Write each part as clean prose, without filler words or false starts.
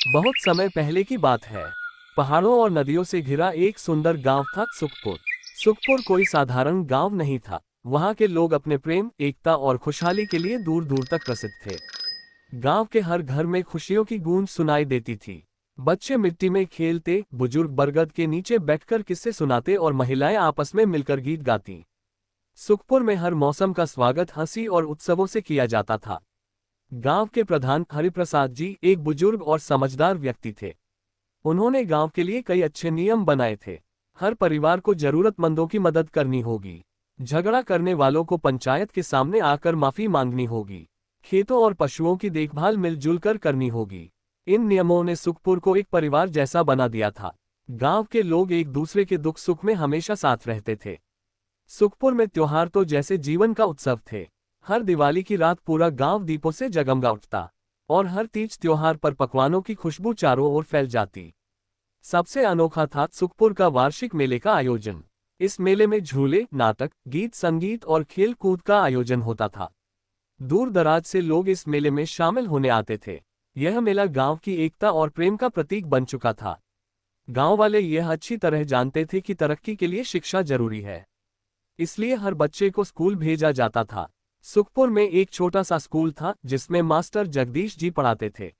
बहुत समय पहले की बात है। पहाड़ों और नदियों से घिरा एक सुंदर गांव था सुखपुर। सुखपुर कोई साधारण गांव नहीं था। वहां के लोग अपने प्रेम, एकता और खुशहाली के लिए दूर दूर तक प्रसिद्ध थे। गांव के हर घर में खुशियों की गूंज सुनाई देती थी। बच्चे मिट्टी में खेलते, बुजुर्ग बरगद के नीचे बैठकर किस्से सुनाते और महिलाएं आपस में मिलकर गीत गाती। सुखपुर में हर मौसम का स्वागत हंसी और उत्सवों से किया जाता था। गांव के प्रधान हरिप्रसाद जी एक बुजुर्ग और समझदार व्यक्ति थे। उन्होंने गांव के लिए कई अच्छे नियम बनाए थे। हर परिवार को जरूरतमंदों की मदद करनी होगी। झगड़ा करने वालों को पंचायत के सामने आकर माफी मांगनी होगी। खेतों और पशुओं की देखभाल मिलजुल कर करनी होगी। इन नियमों ने सुखपुर को एक परिवार जैसा बना दिया था। गांव के लोग एक दूसरे के दुख सुख में हमेशा साथ रहते थे। सुखपुर में त्योहार तो जैसे जीवन का उत्सव थे। हर दिवाली की रात पूरा गांव दीपों से जगमगा उठता और हर तीज त्योहार पर पकवानों की खुशबू चारों ओर फैल जाती। सबसे अनोखा था सुखपुर का वार्षिक मेले का आयोजन। इस मेले में झूले, नाटक, गीत संगीत और खेल कूद का आयोजन होता था। दूर दराज से लोग इस मेले में शामिल होने आते थे। यह मेला गांव की एकता और प्रेम का प्रतीक बन चुका था। गांव वाले यह अच्छी तरह जानते थे कि तरक्की के लिए शिक्षा जरूरी है, इसलिए हर बच्चे को स्कूल भेजा जाता था। सुखपुर में एक छोटा सा स्कूल था जिसमें मास्टर जगदीश जी पढ़ाते थे।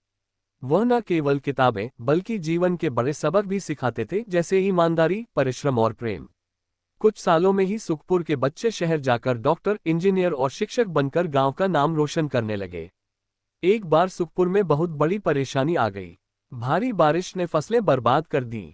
वह न केवल किताबें बल्कि जीवन के बड़े सबक भी सिखाते थे, जैसे ईमानदारी, परिश्रम और प्रेम। कुछ सालों में ही सुखपुर के बच्चे शहर जाकर डॉक्टर, इंजीनियर और शिक्षक बनकर गांव का नाम रोशन करने लगे। एक बार सुखपुर में बहुत बड़ी परेशानी आ गई। भारी बारिश ने फसलें बर्बाद कर दी।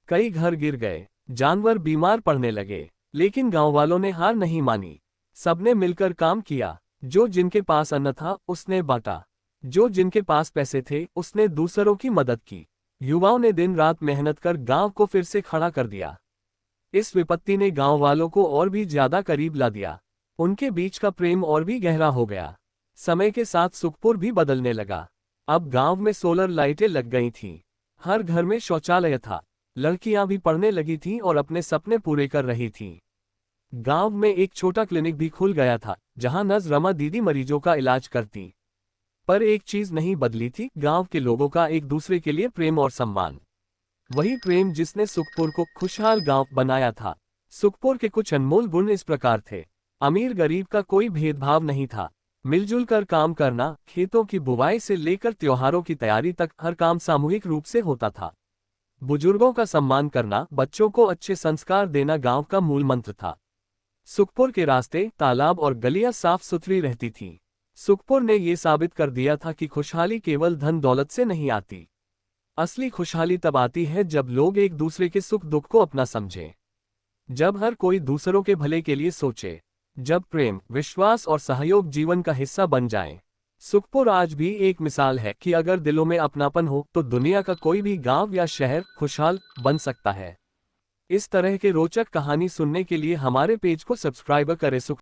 कई घर गिर गए, जानवर बीमार पड़ने लगे। लेकिन गांव वालों ने हार नहीं मानी। सबने मिलकर काम किया। जो जिनके पास अन्न था उसने बांटा, जो जिनके पास पैसे थे उसने दूसरों की मदद की। युवाओं ने दिन रात मेहनत कर गांव को फिर से खड़ा कर दिया। इस विपत्ति ने गांव वालों को और भी ज्यादा करीब ला दिया। उनके बीच का प्रेम और भी गहरा हो गया। समय के साथ सुखपुर भी बदलने लगा। अब गांव में सोलर लाइटें लग गई थीं। हर घर में शौचालय था। लड़कियां भी पढ़ने लगी थीं और अपने सपने पूरे कर रही थीं। गांव में एक छोटा क्लिनिक भी खुल गया था, जहां नर्स रमा दीदी मरीजों का इलाज करती। पर एक चीज नहीं बदली थी, गांव के लोगों का एक दूसरे के लिए प्रेम और सम्मान। वही प्रेम जिसने सुखपुर को खुशहाल गांव बनाया था। सुखपुर के कुछ अनमोल गुण इस प्रकार थे। अमीर गरीब का कोई भेदभाव नहीं था। मिलजुल कर काम करना, खेतों की बुवाई से लेकर त्योहारों की तैयारी तक हर काम सामूहिक रूप से होता था। बुजुर्गों का सम्मान करना, बच्चों को अच्छे संस्कार देना गांव का मूल मंत्र था। सुखपुर के रास्ते, तालाब और गलियां साफ सुथरी रहती थीं। सुखपुर ने ये साबित कर दिया था कि खुशहाली केवल धन दौलत से नहीं आती। असली खुशहाली तब आती है जब लोग एक दूसरे के सुख दुख को अपना समझें, जब हर कोई दूसरों के भले के लिए सोचे, जब प्रेम, विश्वास और सहयोग जीवन का हिस्सा बन जाएं। सुखपुर आज भी एक मिसाल है कि अगर दिलों में अपनापन हो तो दुनिया का कोई भी गांव या शहर खुशहाल बन सकता है। इस तरह के रोचक कहानी सुनने के लिए हमारे पेज को सब्सक्राइब करें।